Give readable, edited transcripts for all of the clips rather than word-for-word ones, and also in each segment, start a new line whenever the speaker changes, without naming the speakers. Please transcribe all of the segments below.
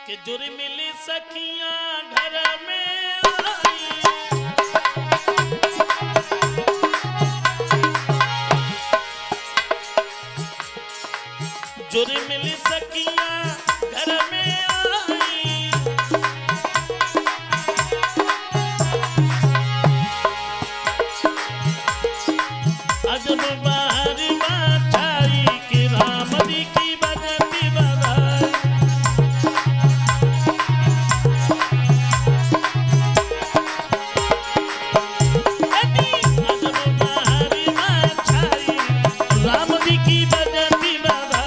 कि जुर मिली सखियां घर में आई, जुर मिली सखियां घर में आई, अजब बाहर बाछाई कि राम जी की बजती बधाई, अजब बाहर बाछाई राम जी की बजती बधाई।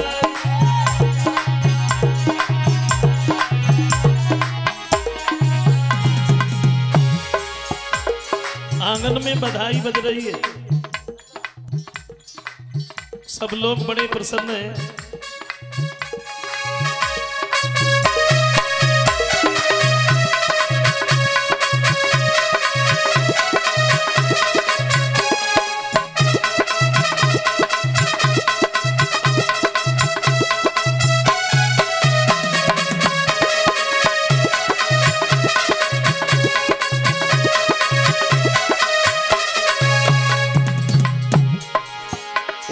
आंगन में बधाई बज रही है, सब लोग बड़े प्रसन्न हैं।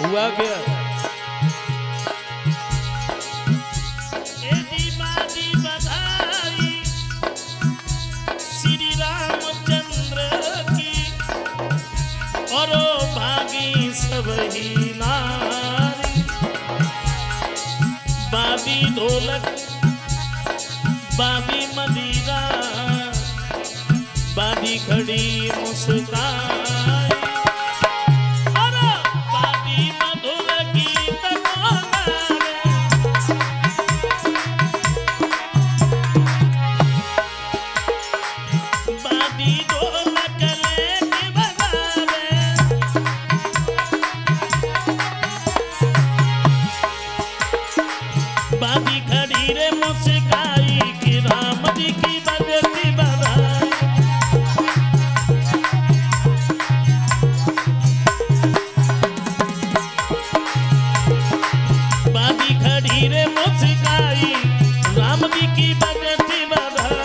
हुआ क्या? बधाई श्री रामचंद्र की और भागी सबही नारी, बाबी ढोलक बाबी मदीरा बाबी खड़ी मुस्कान, बाबी खड़ी रे मुस्काई कि राम जी की बजती बधाई, बाबी खड़ी रे मुस्काई राम जी की बजती बधाई।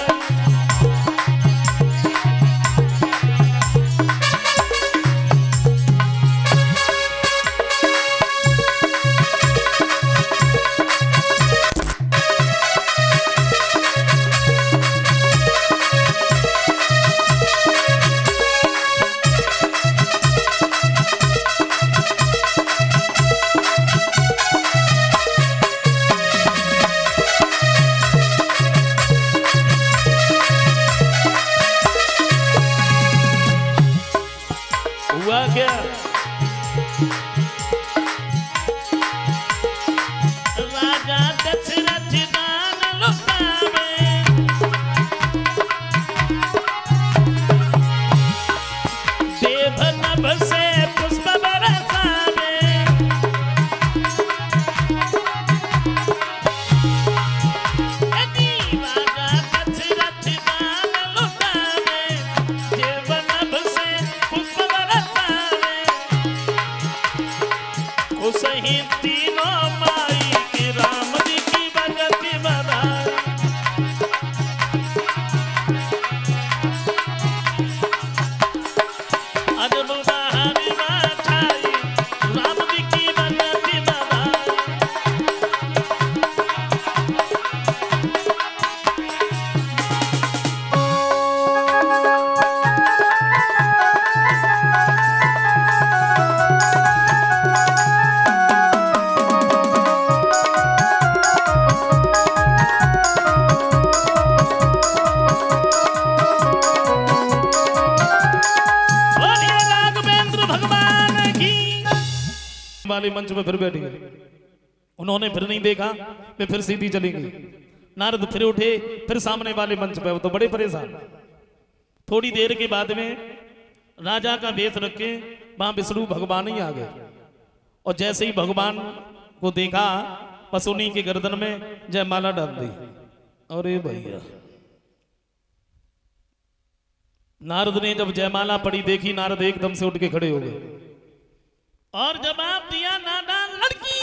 हुआ क्या? राजा दशरथ दान लुटावे, देव नभ से पुष्प बरसावे, राजा दशरथ दान लुटावे, देव नभ से पुष्प सही तीनों माई के राम जी की बजती बधाई, अजब बाहर बाछाई राम जी की बजती बधाई। वाले मंच में फिर बैठ गए, उन्होंने फिर नहीं देखा, वे फिर सीधी चली गई। नारद फिर उठे, फिर सामने वाले मंच पे, वो तो बड़े परेशान। थोड़ी देर के बाद में राजा का वेश रखे वहां विष्णु भगवान ही आ गए, और जैसे ही भगवान को देखा बस उन्हीं के गर्दन में जयमाला डाल दी। अरे भैया, नारद ने जब जयमाला पड़ी देखी, नारद एकदम से उठ के खड़े हो गए और जवाब दिया, नादान लड़की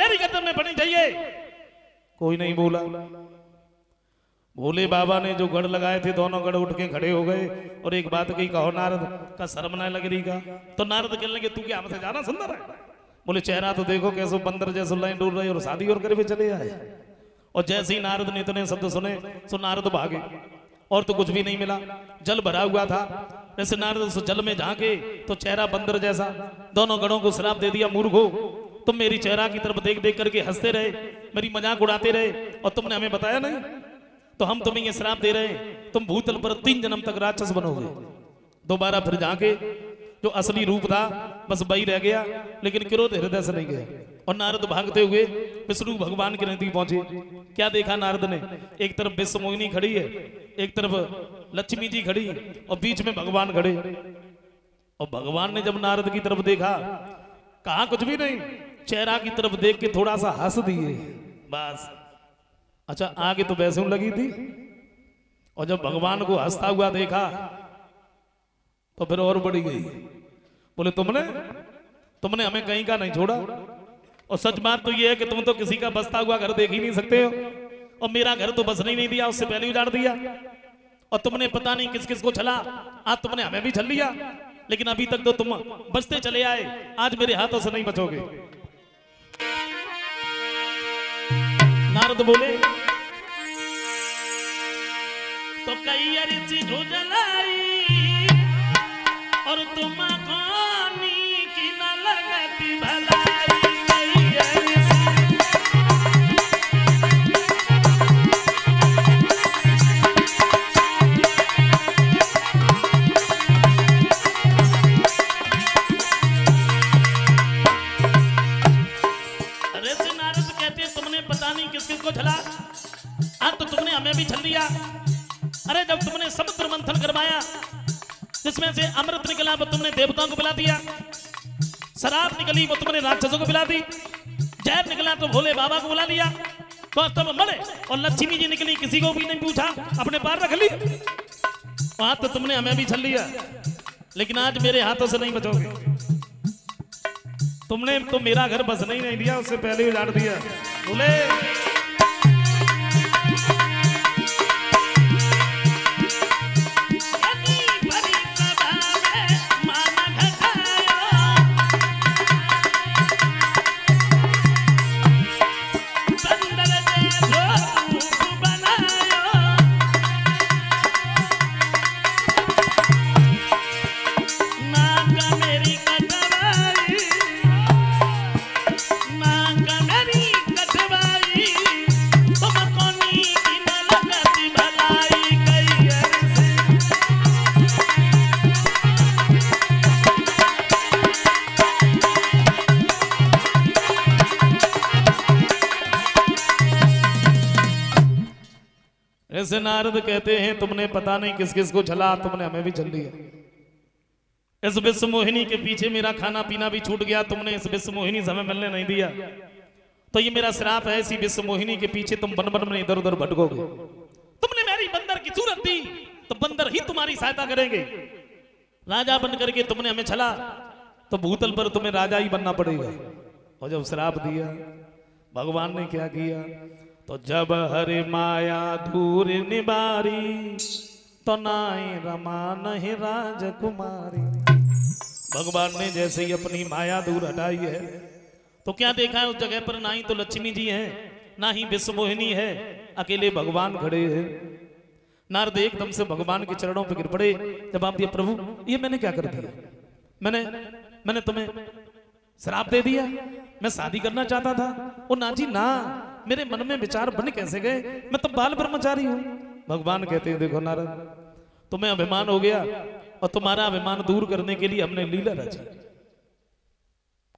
मेरी गर्दन में पड़नी चाहिए। कोई नहीं बोला। भोले बाबा ने जो गढ़ लगाए थे दोनों गढ़ उठ के खड़े हो गए और एक बात कही, कहो नारद का शर्म ना लग रही का? तो नारद कहने लगे तू क्या हमसे ज्यादा सुंदर है? बोले चेहरा तो देखो कैसे बंदर जैसे लाइन डूल रहे और शादी और कर भी चले आए। और जैसे ही नारद ने इतने शब्द सुने तो नारद भागे और तो कुछ भी नहीं मिला। जल भरा हुआ था, जैसे नारद उस जल में झांके तो चेहरा बंदर जैसा। दोनों गणों को श्राप दे दिया, मूर्खो तुम मेरी चेहरा की तरफ देख देख करके हंसते रहे, मेरी मजाक उड़ाते रहे और तुमने हमें बताया नहीं, तो हम तुम्हें ये श्राप दे रहे हैं, तुम भूतल पर 3 जन्म तक राक्षस बनोगे। दोबारा फिर जाके जो असली रूप था बस वही रह गया, लेकिन क्रोध हृदय से नहीं गया। और नारद भागते हुए विष्णु भगवान के नजदीक पहुंचे। क्या देखा नारद ने? एक तरफ विश्व मोहिनी खड़ी है, एक तरफ लक्ष्मी जी खड़ी और बीच में भगवान खड़े। और भगवान ने जब नारद की तरफ देखा, कहा कुछ भी नहीं, चेहरा की तरफ देख के थोड़ा सा हंस दिए बस। अच्छा आगे तो वैसे लगी थी, और जब भगवान को हंसता हुआ देखा तो फिर और बढ़ी गई। बोले तुमने हमें कहीं का नहीं छोड़ा, और सच बात तो ये है कि तुम तो किसी का बसता हुआ घर देख ही नहीं सकते हो, और मेरा घर तो बसने ही नहीं दिया, उससे पहले उजाड़ दिया। और तुमने पता नहीं किस किस को छला, आज तुमने हमें भी छल लिया, लेकिन अभी तक तो तुम बचते चले आए, आज मेरे हाथों से नहीं बचोगे। नारद बोले तो कई अरिसी जो जलाई और तुम कौनी की न लगती भलाई। कई अरिसी ऋषि नारद कहते तुमने पता नहीं किस किस को छला, आज तो तुमने हमें भी छल लिया। अरे जब तुमने समुद्र मंथन करवाया, जिसमें से अमृत निकला वो तुमने देवताओं को पिला दिया, शराब निकली वो तुमने राक्षसों को पिला दी, जहर निकला तो भोले बाबा को बुला लिया, कौस्तुभ मरे और लक्ष्मी जी निकली, किसी को भी नहीं पूछा, अपने पार रख ली। आज तो तुमने हमें भी छल लिया, लेकिन आज मेरे हाथों से नहीं बचोगे। तुमने तो मेरा घर बसने ही नहीं दिया, उससे पहले उजाड़ दिया। बोले ऐसे नारद कहते हैं तुमने पता नहीं किस किस को छला, तुमने हमें भी छल लिया। इस विश्व मोहिनी के पीछे मेरा खाना पीना भी छूट गया, तुमने इस विश्व मोहिनी से हमें मिलने नहीं दिया, तो ये मेरा श्राप है। इसी विश्व मोहिनी के पीछे तुम बन बन में इधर उधर भटकोगे। तुमने मेरी बंदर की सूरत दी तो बंदर ही तुम्हारी सहायता करेंगे। राजा बन करके तुमने हमें छला तो भूतल पर तुम्हें राजा ही बनना पड़ेगा। और जब श्राप दिया भगवान ने क्या किया, तो जब हरि माया दूर निबारी तो नाई रमा नहीं राजकुमारी। भगवान ने जैसे ही अपनी माया दूर हटाई है तो क्या देखा है, उस जगह पर ना ही तो लक्ष्मी जी हैं, ना ही विश्व मोहिनी है, अकेले भगवान खड़े हैं। नारद एकदम से भगवान के चरणों पर गिर पड़े। जवाब दिया, प्रभु ये मैंने क्या कर दिया? मैंने तुम्हें श्राप दे दिया, मैं शादी करना चाहता था। ओ ना जी ना, मेरे मन में विचार बन कैसे गए, मैं तो बाल ब्रह्मचारी हूं। भगवान कहते हैं देखो नारद, तुम्हें अभिमान हो गया और तुम्हारा अभिमान दूर करने के लिए हमने लीला रची।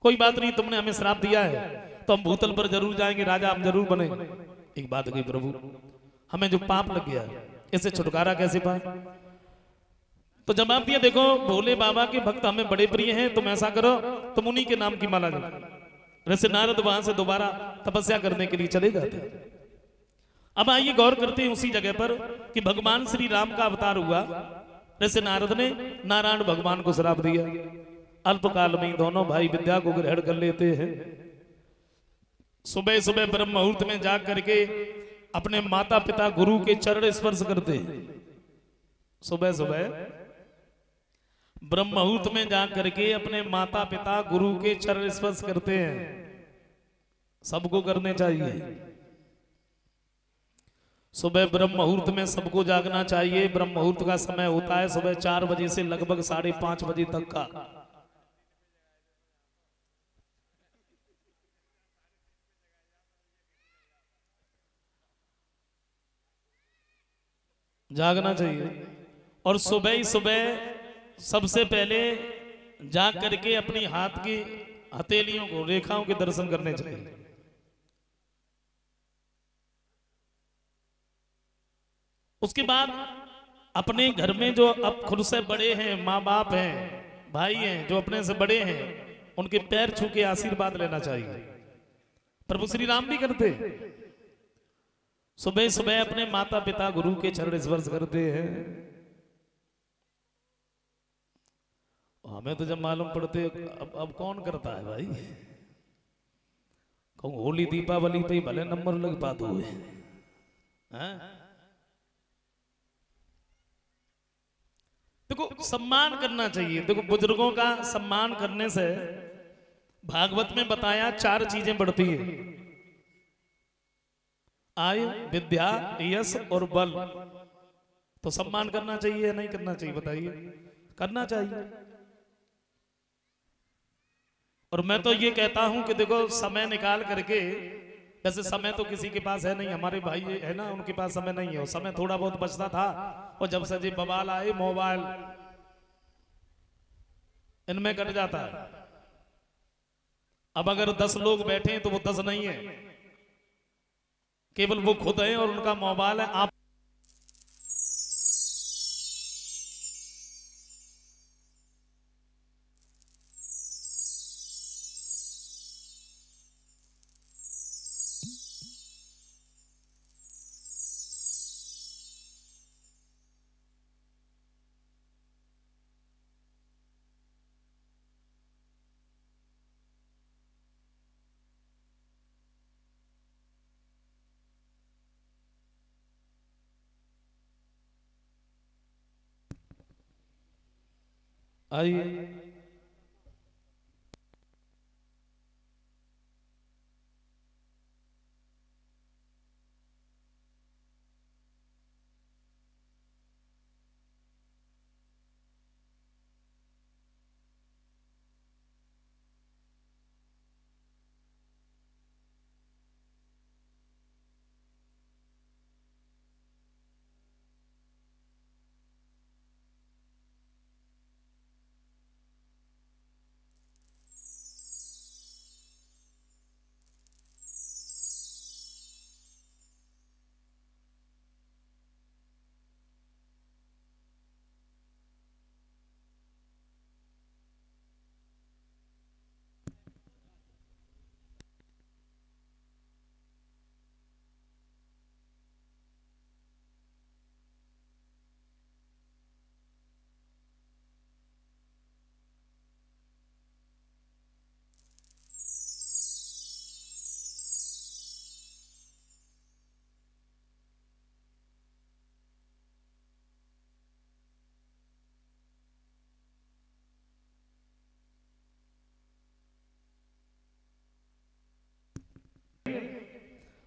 कोई बात नहीं, तुमने हमें श्राप दिया है तो हम भूतल पर जरूर जाएंगे, राजा हम जरूर बने। एक बात कही प्रभु, हमें जो पाप लग गया इससे छुटकारा कैसे पाए? तो जवाब दिया, देखो भोले बाबा के भक्त हमें बड़े प्रिय हैं, तुम ऐसा करो तुम उन्हीं के नाम की माला जपो। वैसे नारद वहां से दोबारा तपस्या करने के लिए चले जाते। अब आइए गौर करते हैं उसी जगह पर कि भगवान श्री राम का अवतार हुआ। वैसे नारद ने नारायण भगवान को श्राप दिया, अल्पकाल में दोनों भाई विद्या को ग्रहण कर लेते हैं। सुबह सुबह ब्रह्म मुहूर्त में जाग करके अपने माता पिता गुरु के चरण स्पर्श करते हैं। सुबह सुबह ब्रह्म मुहूर्त में जाग करके अपने माता पिता गुरु के चरण स्पर्श करते हैं। सबको करने चाहिए। सुबह ब्रह्म मुहूर्त में सबको जागना चाहिए। ब्रह्म मुहूर्त का समय होता है सुबह 4 बजे से लगभग 5:30 बजे तक का। जागना चाहिए और सुबह ही सुबह सबसे पहले जाग करके अपनी हाथ की हथेलियों को, रेखाओं के दर्शन करने चाहिए। उसके बाद अपने घर में जो अब खुद से बड़े हैं, माँ बाप हैं, भाई हैं, जो अपने से बड़े हैं, उनके पैर छू के आशीर्वाद लेना चाहिए। प्रभु श्री राम भी करते, सुबह सुबह अपने माता पिता गुरु के चरण स्पर्श करते हैं। हमें तो जब मालूम पड़ते अब कौन करता है भाई। कहूँ होली दीपावली पे भले नंबर लग पाते हुए हैं। देखो सम्मान करना चाहिए। देखो बुजुर्गों का सम्मान करने से भागवत में बताया 4 चीजें बढ़ती है, आयु, विद्या, यश और बल। तो सम्मान करना चाहिए या नहीं करना चाहिए बताइए? करना चाहिए। और मैं तो ये कहता हूं कि देखो समय निकाल करके, वैसे समय तो किसी के पास है नहीं, हमारे भाई है ना, उनके पास समय नहीं है। समय थोड़ा बहुत बचता था और जब से जी बवाल आए मोबाइल, इनमें कट जाता है। अब अगर 10 लोग बैठे हैं तो वो 10 नहीं है, केवल वो खुद है और उनका मोबाइल है। आप आइए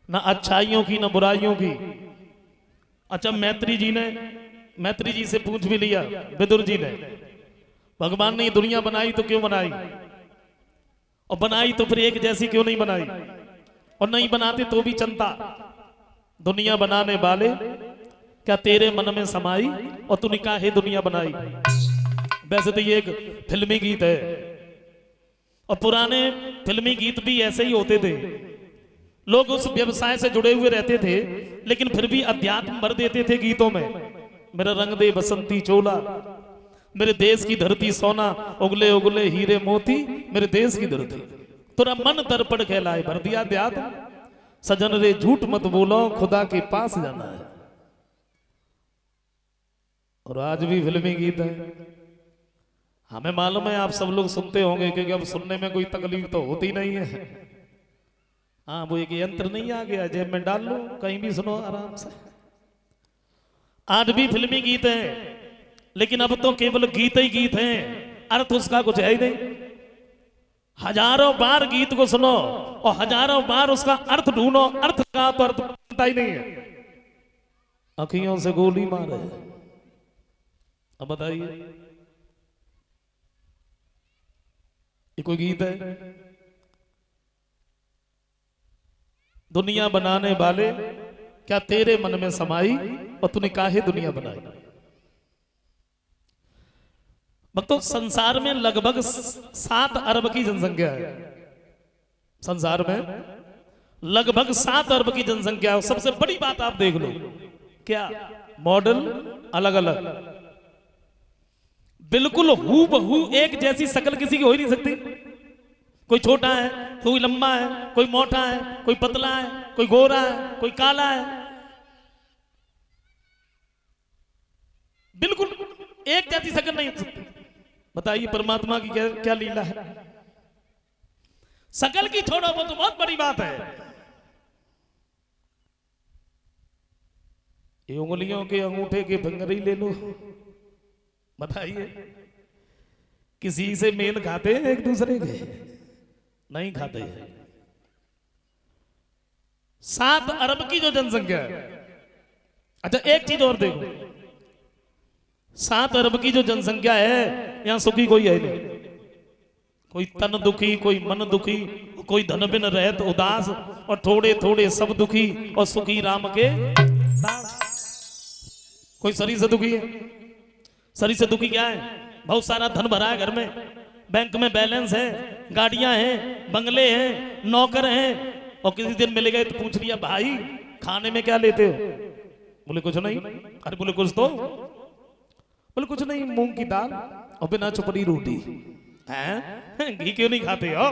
ना अच्छाइयों की ना बुराइयों की। अच्छा मैत्री जी से पूछ भी लिया विदुर जी ने, भगवान ने ये दुनिया बनाई तो क्यों बनाई, और बनाई तो फिर एक जैसी क्यों नहीं बनाई, और नहीं बनाते तो भी चलता। दुनिया बनाने वाले क्या तेरे मन में समाई, और तूने काहे दुनिया बनाई। वैसे तो ये एक फिल्मी गीत है, और पुराने फिल्मी गीत भी ऐसे ही होते थे। लोग उस व्यवसाय से जुड़े हुए रहते थे, लेकिन फिर भी अध्यात्म भर देते थे गीतों में। मेरा रंग दे बसंती चोला, मेरे देश की धरती सोना, उगले उगले हीरे मोती, मेरे देश की धरती। तेरा मन दर्पण कहलाए, भर दिया अध्यात्म। सजन रे झूठ मत बोलो, खुदा के पास जाना है। और आज भी फिल्मी गीत है। हमें मालूम है आप सब लोग सुनते होंगे, क्योंकि अब सुनने में कोई तकलीफ तो होती नहीं है। हाँ वो एक यंत्र नहीं आ गया जेब में डाल लो कहीं भी सुनो आराम से। आज भी फिल्मी गीत हैं लेकिन अब तो केवल गीत ही गीत हैं, अर्थ उसका कुछ है ही नहीं। हजारों बार गीत को सुनो और हजारों बार उसका अर्थ ढूंढो, अर्थ का तो अर्थ पता ही नहीं है। अखियों से गोली मारे। अब बताइए ये कोई गीत है? दुनिया बनाने वाले क्या तेरे मन में समाई और तूने काहे दुनिया बनाई। भक्तों संसार में लगभग 7 अरब की जनसंख्या है। संसार में लगभग 7 अरब की जनसंख्या है। सबसे बड़ी बात आप देख लो क्या मॉडल अलग अलग, बिल्कुल हूबहू एक जैसी शक्ल किसी की हो ही नहीं सकती। कोई छोटा है, कोई लंबा है, कोई मोटा है, कोई पतला है, कोई गोरा है, कोई काला है, बिल्कुल एक जैसी शक्ल नहीं हो सकती। बताइए परमात्मा की क्या, क्या लीला है। शक्ल की छोड़ो वो तो बहुत बड़ी बात है। ये उंगलियों के अंगूठे के फिंगर ही ले लो, बताइए किसी से मेल खाते हैं एक दूसरे के? नहीं खाते हैं। 7 अरब की जो जनसंख्या है। अच्छा एक चीज और देखो, 7 अरब की जो जनसंख्या है यहां सुखी कोई है नहीं। कोई तन दुखी, कोई मन दुखी, कोई धन बिन रहत उदास, और थोड़े थोड़े सब दुखी और सुखी राम के दास। कोई शरीर से दुखी है? शरीर से दुखी क्या है? बहुत सारा धन भरा है घर में, बैंक में बैलेंस है, गाड़ियां हैं, बंगले हैं, नौकर हैं, और किसी दिन मिल गए तो पूछ लिया भाई खाने में क्या लेते हो? बोले कुछ नहीं। अरे बोले कुछ तो? बोले कुछ नहीं, मूंग की दाल और बिना चुपड़ी रोटी। हैं घी क्यों नहीं खाते हो?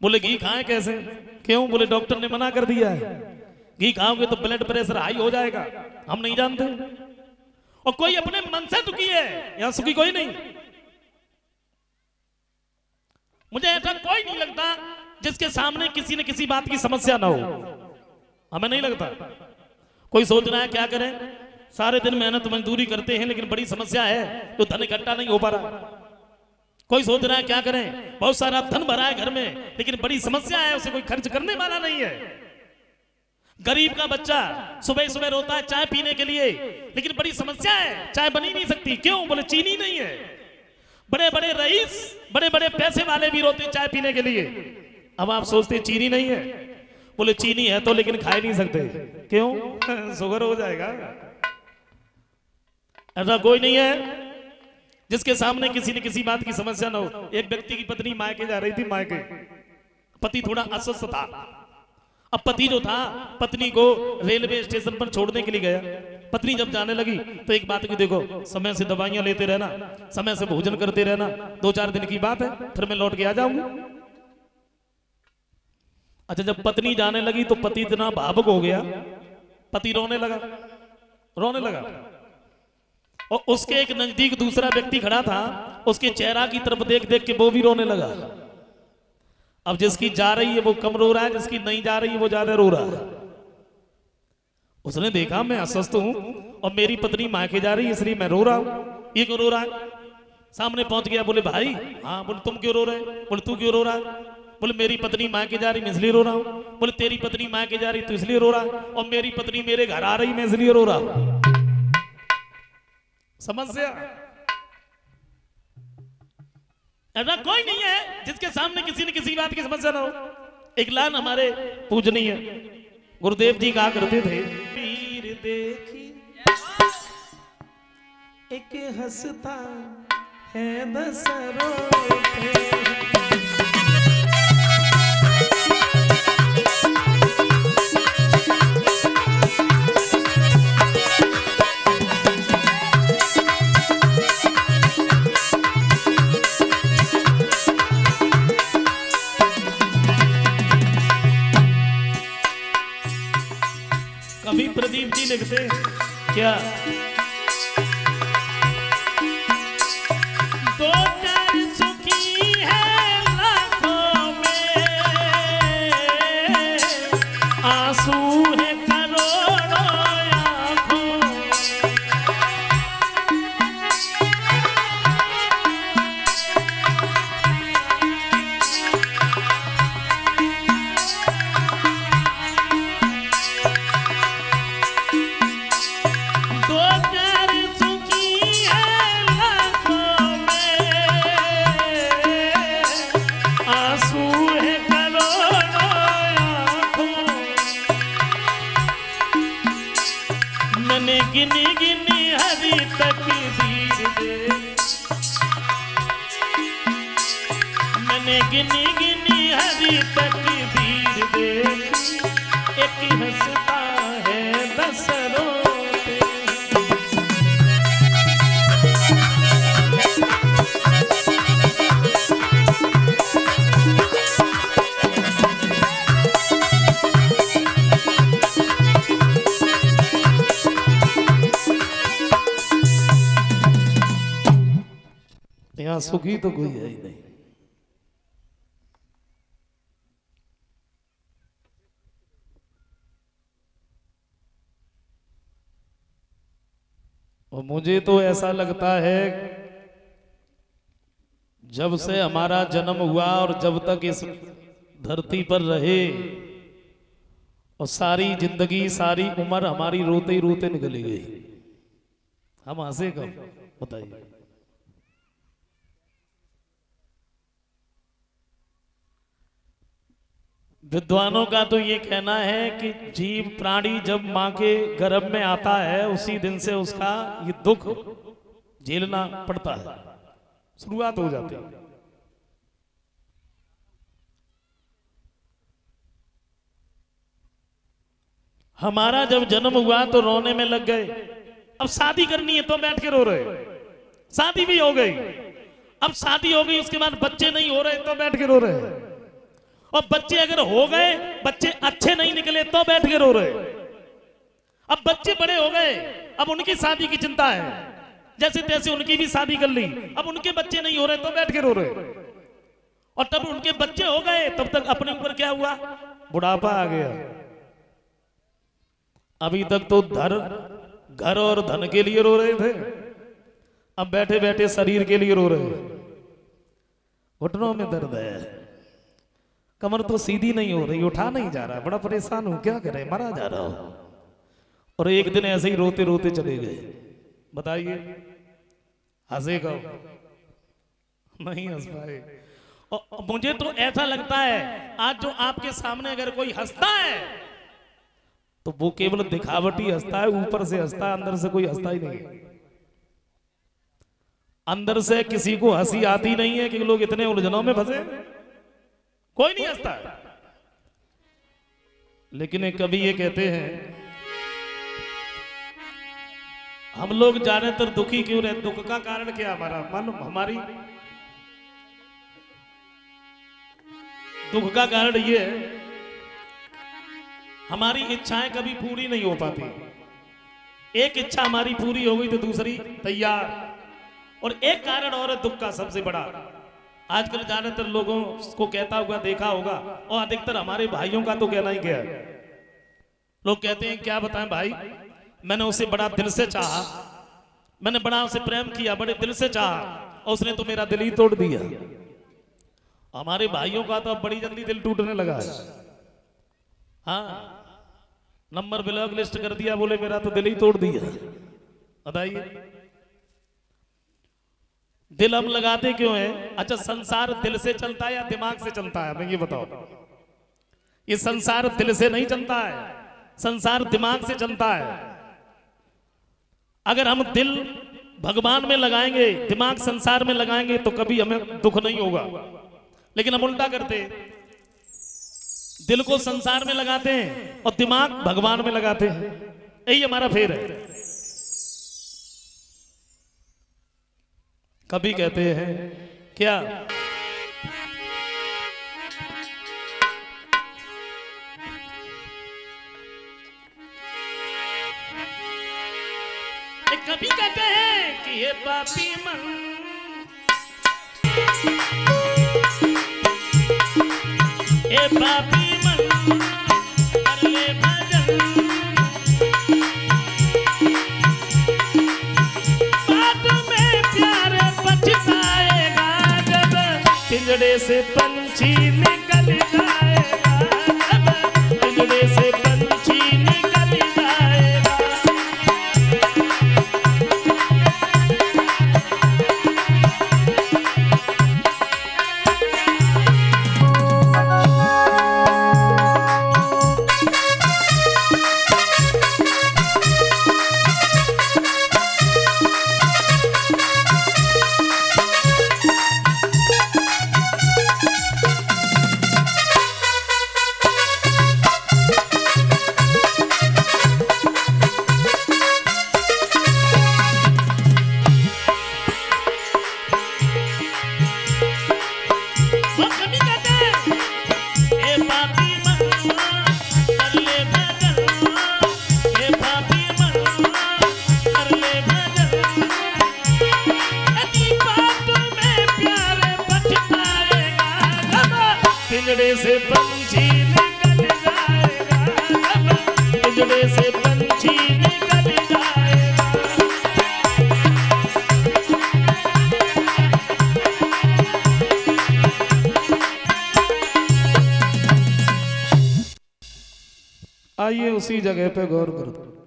बोले घी खाएं कैसे? क्यों? बोले डॉक्टर ने मना कर दिया है, घी खाओगे तो ब्लड प्रेशर हाई हो जाएगा। हम नहीं जानते। और कोई अपने मन से दुखी है, यहां सुखी कोई नहीं। मुझे ऐसा कोई नहीं लगता जिसके सामने किसी न किसी बात की समस्या ना हो। हमें नहीं लगता। कोई सोच रहा है क्या करें, सारे दिन मेहनत मजदूरी करते हैं लेकिन बड़ी समस्या है तो धन इकट्ठा नहीं हो पा रहा। कोई सोच रहा है क्या करें, बहुत सारा धन भरा है घर में लेकिन बड़ी समस्या है, उसे कोई खर्च करने वाला नहीं है। गरीब का बच्चा सुबह सुबह रोता है चाय पीने के लिए, लेकिन बड़ी समस्या है, चाय बनी नहीं सकती। क्यों? बोले चीनी नहीं है। बड़े बड़े रईस, बड़े बड़े पैसे वाले भी रोते चाय पीने के लिए। अब आप सोचते चीनी नहीं है, बोले चीनी है तो लेकिन खा नहीं सकते। क्यों? शुगर हो जाएगा। ऐसा कोई नहीं है जिसके सामने किसी न किसी बात की समस्या ना हो। एक व्यक्ति की पत्नी मायके जा रही थी, मायके पति थोड़ा अस्वस्थ था। अब पति जो था पत्नी को रेलवे स्टेशन पर छोड़ने के लिए गया। पत्नी जब जाने लगी तो एक बात की देखो, समय से दवाइयां लेते रहना, समय से भोजन करते रहना, 2-4 दिन की बात है, फिर मैं लौट के आ जाऊंगी। अच्छा जब पत्नी जाने लगी तो पति इतना भावुक हो गया, पति रोने लगा। और उसके एक नजदीक दूसरा व्यक्ति खड़ा था, उसके चेहरा की तरफ देख देख के वो भी रोने लगा। अब जिसकी जा रही है वो कम रो रहा है, जिसकी नहीं जा रही है वो ज्यादा रो रहा है। उसने देखा मैं अस्वस्थ हूं और मेरी पत्नी मायके जा रही है इसलिए मैं रो रहा हूं, ये क्यों रो रहा है? सामने पहुंच गया, बोले भाई। हाँ। बोले तुम क्यों रो रहे? बोले तू क्यों रो रहा है? बोले मेरी पत्नी मायके जा रही मैं इसलिए रो रहा हूं। बोले तेरी पत्नी मायके जा रही तो इसलिए रो रहा है, और मेरी पत्नी मेरे घर आ रही मैं इसलिए रो रहा हूं। समस्या ऐसा कोई नहीं है जिसके सामने किसी न किसी बात की समस्या ना हो। एक लाइन हमारे पूजनीय गुरुदेव जी कहा करते थे, पीर देखी एक हंसता है दसरों पे। कभी प्रदीप जी लिखते क्या, दो चार सुखी है लाखों में, आंसू है करोड़ों आंखों दो प्यार सुखी है लाखों में आंसू है करोड़ों आंखों मैंने गिनी गिनी हरी तकदीर दे मैंने गिनी गिनी हरी तकदीर दे एक हंसता है दस रोते यहाँ सुखी तो कोई है ही नहीं। और मुझे तो ऐसा लगता है जब से हमारा जन्म हुआ और जब तक इस धरती पर रहे और सारी जिंदगी सारी उम्र हमारी रोते ही रोते निकली गई। हम हंसे कब बताइए। विद्वानों का तो ये कहना है कि जीव प्राणी जब मां के गर्भ में आता है उसी दिन से उसका ये दुख झेलना पड़ता है, शुरुआत हो जाती है। हमारा जब जन्म हुआ तो रोने में लग गए, अब शादी करनी है तो बैठ के रो रहे, शादी भी हो गई, अब शादी हो गई उसके बाद बच्चे नहीं हो रहे तो बैठ के रो रहे, और बच्चे अगर हो गए बच्चे अच्छे नहीं निकले तो बैठ के रो रहे। अब बच्चे बड़े हो गए अब उनकी शादी की चिंता है, जैसे तैसे उनकी भी शादी कर ली, अब उनके बच्चे नहीं हो रहे तो बैठ के रो रहे। और तब उनके बच्चे हो गए तब तक अपने ऊपर क्या हुआ, बुढ़ापा आ गया। अभी तक तो घर और धन के लिए रो रहे थे, अब बैठे बैठे शरीर के लिए रो रहे हैं। घुटनों में दर्द है, कमर तो सीधी नहीं हो रही, उठा नहीं जा रहा, बड़ा परेशान हूं, क्या करे, मरा जा रहा हूं। और एक दिन ऐसे ही रोते रोते चले गए। बताइए हंसेगा नहीं, हंस पाए। और मुझे तो ऐसा लगता है आज जो आपके सामने अगर कोई हंसता है तो वो केवल दिखावटी हंसता है, ऊपर से हंसता है, अंदर से कोई हंसता ही नहीं। अंदर से किसी को हंसी आती नहीं है कि लोग इतने उलझनों में फंसे, कोई नहीं हंसता। लेकिन एक कवि ये कहते हैं हम लोग ज्यादातर दुखी क्यों रहते, दुख का कारण क्या हमारा, मालूम, हमारी दुख का कारण ये है हमारी इच्छाएं कभी पूरी नहीं हो पाती। एक इच्छा हमारी पूरी हो गई तो दूसरी तैयार। और एक कारण और है दुख का सबसे बड़ा, आजकल ज्यादातर लोगों को कहता हुआ देखा होगा, और अधिकतर हमारे भाइयों का तो कहना ही क्या है। लोग कहते हैं क्या बताएं भाई, मैंने उसे बड़ा दिल से चाहा, मैंने बड़ा उसे प्रेम किया, बड़े दिल से चाहा, और उसने तो मेरा दिल ही तोड़ दिया। हमारे भाइयों का तो बड़ी जल्दी दिल टूटने लगा है। हाँ, नंबर ब्लॉक लिस्ट कर दिया, बोले मेरा तो दिल ही तोड़ दिया। बताइए दिल हम लगाते क्यों है? अच्छा, संसार दिल से चलता है या दिमाग से चलता है? मैं ये बताओ। ये संसार दिल से नहीं चलता है, संसार दिमाग से चलता है। अगर हम दिल भगवान में लगाएंगे, दिमाग संसार में लगाएंगे तो कभी हमें दुख नहीं होगा। लेकिन हम उल्टा करते, दिल को संसार में लगाते हैं और दिमाग भगवान में लगाते हैं। यही हमारा फेर है। कभी कहते हैं क्या, कभी कहते हैं कि ये पापी मन, ये पापी मन कर ले ले भजन, बाद में प्यार पछताएगा जब पिंजड़े से पंछी निकल जाएगा, जब पिंजड़े से पंछी निकल जाएगा। पिंजड़े से पंछी निकल जाएगा, जब पिंजड़े से पंछी निकल जाएगा। आइए उसी जगह पे गौर करो।